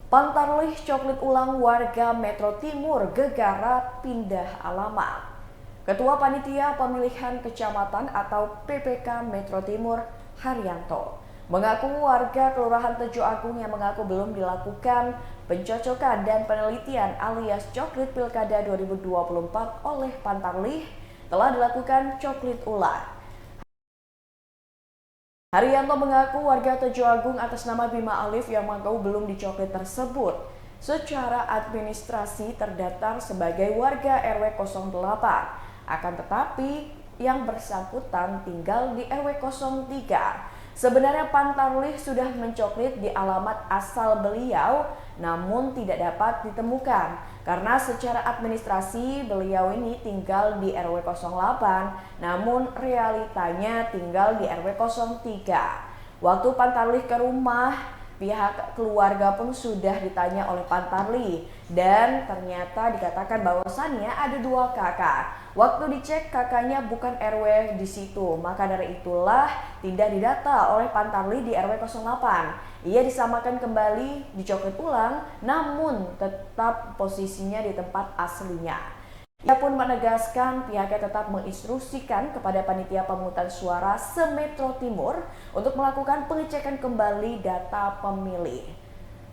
Pantarlih coklit ulang warga Metro Timur gegara pindah alamat. Ketua Panitia Pemilihan Kecamatan atau PPK Metro Timur, Haryanto, mengaku warga Kelurahan Tejo Agung yang mengaku belum dilakukan pencocokan dan penelitian alias coklit Pilkada 2024 oleh Pantarlih telah dilakukan coklit ulang. Haryanto mengaku warga Tejo Agung atas nama Bima Alif yang mengaku belum dicoklit tersebut secara administrasi terdaftar sebagai warga RW 08. Akan tetapi yang bersangkutan tinggal di RW 03. Sebenarnya Pantarlih sudah mencoklit di alamat asal beliau namun tidak dapat ditemukan karena secara administrasi beliau ini tinggal di RW 08 namun realitanya tinggal di RW 03. Waktu Pantarlih ke rumah, pihak keluarga pun sudah ditanya oleh Pantarlih dan ternyata dikatakan bahwasannya ada 2 kakak. Waktu dicek kakaknya bukan RW di situ, maka dari itulah tidak didata oleh Pantarlih di RW 08. Ia disamakan kembali, dicoklit ulang, namun tetap posisinya di tempat aslinya. Ia pun menegaskan pihaknya tetap menginstruksikan kepada Panitia Pemungutan Suara se-Metro Timur untuk melakukan pengecekan kembali data pemilih.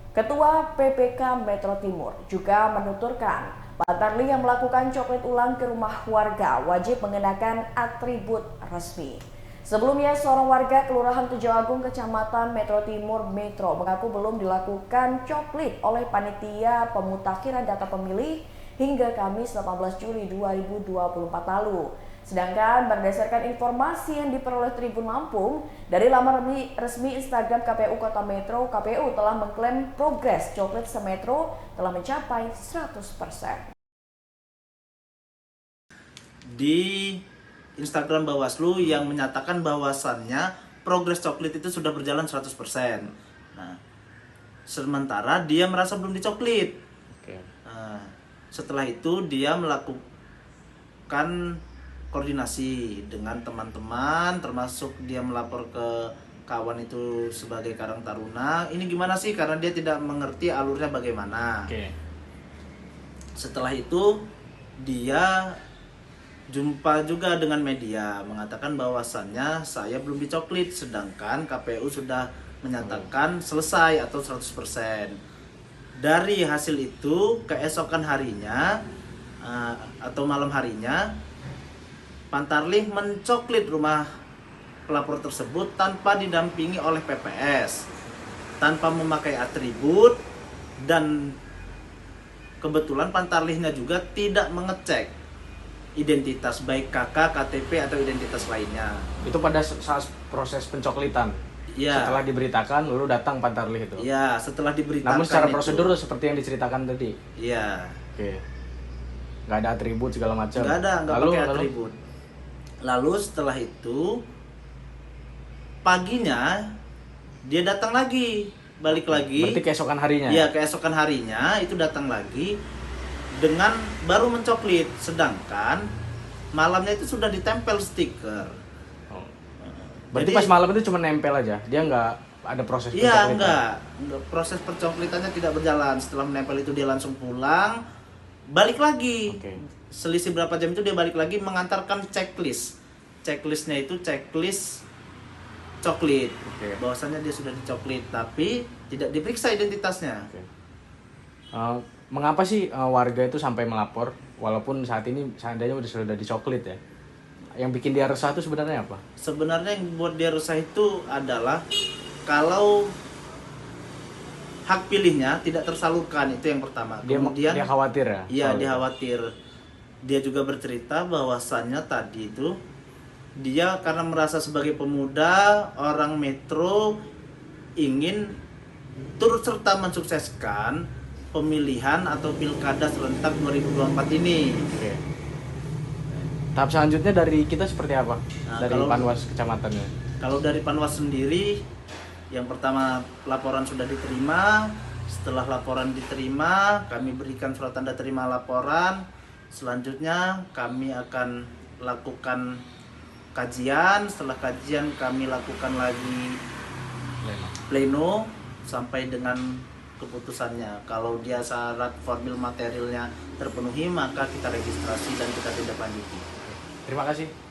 Ketua PPK Metro Timur juga menuturkan Pantarlih yang melakukan coklit ulang ke rumah warga wajib mengenakan atribut resmi. Sebelumnya, seorang warga Kelurahan Tejo Agung, Kecamatan Metro Timur, Metro mengaku belum dilakukan coklit oleh Panitia Pemutakhiran Data Pemilih hingga Kamis 18 Juli 2024 lalu. Sedangkan berdasarkan informasi yang diperoleh Tribun Lampung, dari laman resmi Instagram KPU Kota Metro, KPU telah mengklaim progres coklit se-Metro telah mencapai 100%. Di Instagram Bawaslu yang menyatakan bahwasannya progres coklit itu sudah berjalan 100%. Nah, sementara dia merasa belum dicoklit. Nah, setelah itu dia melakukan koordinasi dengan teman-teman, termasuk dia melapor ke kawan itu sebagai Karang Taruna. Ini gimana sih? Karena dia tidak mengerti alurnya bagaimana. Setelah itu dia jumpa juga dengan media, mengatakan bahwasannya saya belum dicoklit, sedangkan KPU sudah menyatakan selesai atau 100%. Dari hasil itu, keesokan harinya atau malam harinya, Pantarlih mencoklit rumah pelapor tersebut tanpa didampingi oleh PPS, tanpa memakai atribut, dan kebetulan Pantarlihnya juga tidak mengecek identitas baik KK, KTP atau identitas lainnya. Itu pada saat proses pencoklitan. Ya. Setelah diberitakan, lalu datang Pantarlih itu. Ya, setelah diberitakan. Namun secara prosedur seperti yang diceritakan tadi. Iya. Oke. Nggak ada atribut segala macam. Nggak pakai atribut. Lalu setelah itu paginya dia datang lagi, balik lagi. Berarti keesokan harinya? Iya, keesokan harinya itu datang lagi dengan baru mencoklit, sedangkan malamnya itu sudah ditempel stiker. Berarti Jadi, pas malam itu cuma nempel aja, dia nggak ada proses pencoklitan? Iya, pencoklitan? enggak. Proses pencoklitannya tidak berjalan. Setelah menempel itu dia langsung pulang, balik lagi. Selisih berapa jam itu dia balik lagi mengantarkan checklist. Checklistnya itu checklist coklit. Bahwasannya dia sudah dicoklit, tapi tidak diperiksa identitasnya. Mengapa sih warga itu sampai melapor walaupun saat ini seandainya sudah dicoklit ya? Yang bikin dia resah itu sebenarnya apa? Sebenarnya yang buat dia resah itu adalah kalau hak pilihnya tidak tersalurkan, itu yang pertama. Kemudian dia khawatir ya? Iya, dia khawatir. Dia juga bercerita bahwasannya tadi itu dia karena merasa sebagai pemuda orang Metro ingin turut serta mensukseskan pemilihan atau pilkada serentak 2024 ini. Tahap selanjutnya dari kita seperti apa? Dari Panwas kecamatannya? Kalau dari Panwas sendiri, yang pertama laporan sudah diterima. Setelah laporan diterima, kami berikan surat tanda terima laporan. Selanjutnya kami akan lakukan kajian. Setelah kajian kami lakukan lagi pleno sampai dengan keputusannya. Kalau dia syarat formil materialnya terpenuhi, maka kita registrasi dan kita tindak lanjuti. Terima kasih